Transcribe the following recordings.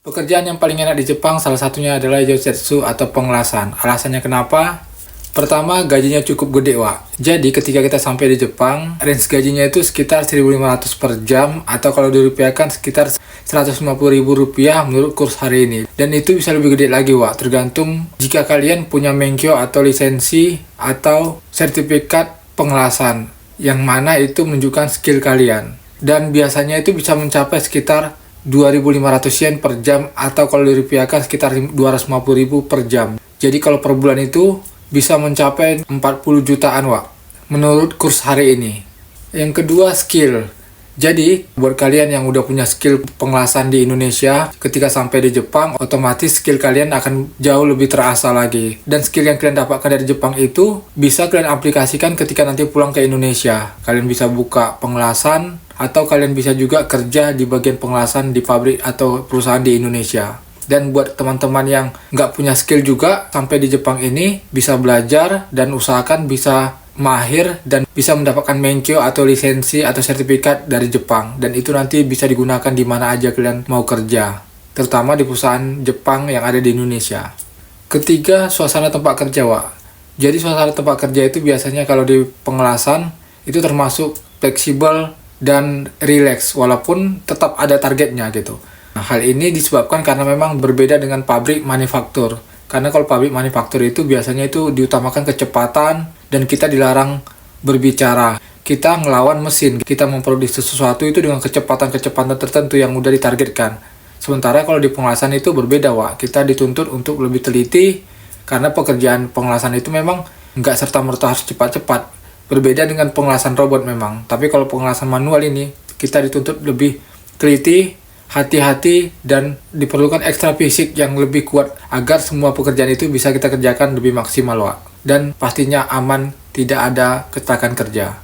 Pekerjaan yang paling enak di Jepang salah satunya adalah jojutsu atau pengelasan. Alasannya kenapa? Pertama, gajinya cukup gede, Wak. Jadi, ketika kita sampai di Jepang, range gajinya itu sekitar 1.500 per jam, atau kalau dirupiahkan sekitar 150.000 rupiah menurut kurs hari ini. Dan itu bisa lebih gede lagi, Wak. Tergantung jika kalian punya menkyo atau lisensi atau sertifikat pengelasan, yang mana itu menunjukkan skill kalian. Dan biasanya itu bisa mencapai sekitar 2.500 yen per jam, atau kalau dirupiahkan sekitar 250.000 per jam. Jadi kalau per bulan itu bisa mencapai 40 jutaan, Wak, menurut kurs hari ini. Yang kedua, skill. Jadi buat kalian yang udah punya skill pengelasan di Indonesia, ketika sampai di Jepang, otomatis skill kalian akan jauh lebih terasa lagi. Dan skill yang kalian dapatkan dari Jepang itu bisa kalian aplikasikan ketika nanti pulang ke Indonesia. Kalian bisa buka pengelasan, atau kalian bisa juga kerja di bagian pengelasan di pabrik atau perusahaan di Indonesia. Dan buat teman-teman yang nggak punya skill juga, sampai di Jepang ini bisa belajar dan usahakan bisa mahir dan bisa mendapatkan menkyo atau lisensi atau sertifikat dari Jepang. Dan itu nanti bisa digunakan di mana aja kalian mau kerja, terutama di perusahaan Jepang yang ada di Indonesia. Ketiga, suasana tempat kerja, Wak. Jadi suasana tempat kerja itu biasanya kalau di pengelasan itu termasuk fleksibel dan relax, walaupun tetap ada targetnya gitu. Nah, hal ini disebabkan karena memang berbeda dengan pabrik manufaktur. Karena kalau pabrik manufaktur itu biasanya itu diutamakan kecepatan dan kita dilarang berbicara. Kita ngelawan mesin, kita memproduksi sesuatu itu dengan kecepatan-kecepatan tertentu yang udah ditargetkan. Sementara kalau di pengelasan itu berbeda, Wak. Kita dituntut untuk lebih teliti, karena pekerjaan pengelasan itu memang nggak serta-merta harus cepat-cepat. Berbeda dengan pengelasan robot memang. Tapi kalau pengelasan manual ini, kita dituntut lebih teliti, hati-hati, dan diperlukan ekstra fisik yang lebih kuat agar semua pekerjaan itu bisa kita kerjakan lebih maksimal, Wak. Dan pastinya aman, tidak ada kecelakaan kerja.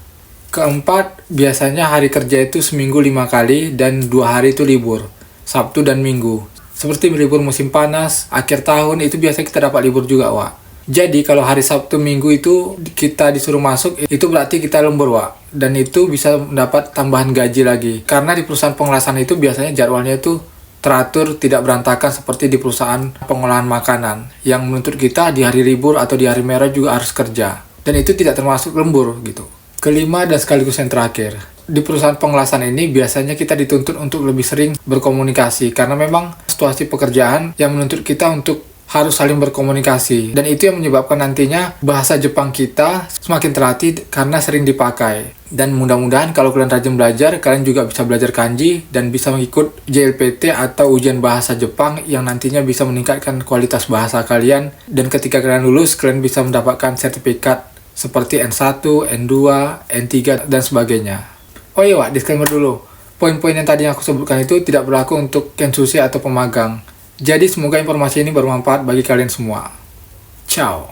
Keempat, biasanya hari kerja itu seminggu 5 kali dan 2 hari itu libur, Sabtu dan Minggu. Seperti libur musim panas, akhir tahun itu biasanya kita dapat libur juga, Wak. Jadi kalau hari Sabtu Minggu itu kita disuruh masuk, itu berarti kita lembur, Wak. Dan itu bisa mendapat tambahan gaji lagi. Karena di perusahaan pengelasan itu biasanya jadwalnya itu teratur, tidak berantakan seperti di perusahaan pengolahan makanan, yang menuntut kita di hari libur atau di hari merah juga harus kerja. Dan itu tidak termasuk lembur gitu. Kelima dan sekaligus yang terakhir, di perusahaan pengelasan ini biasanya kita dituntut untuk lebih sering berkomunikasi. Karena memang situasi pekerjaan yang menuntut kita untuk harus saling berkomunikasi, dan itu yang menyebabkan nantinya bahasa Jepang kita semakin terlatih karena sering dipakai. Dan mudah-mudahan kalau kalian rajin belajar, kalian juga bisa belajar kanji dan bisa mengikut JLPT atau ujian bahasa Jepang yang nantinya bisa meningkatkan kualitas bahasa kalian. Dan ketika kalian lulus, kalian bisa mendapatkan sertifikat seperti N1, N2, N3, dan sebagainya. Oh iya, Wak, disclaimer dulu. Poin-poin yang tadi aku sebutkan itu tidak berlaku untuk kensushi atau pemagang. Jadi semoga informasi ini bermanfaat bagi kalian semua. Ciao.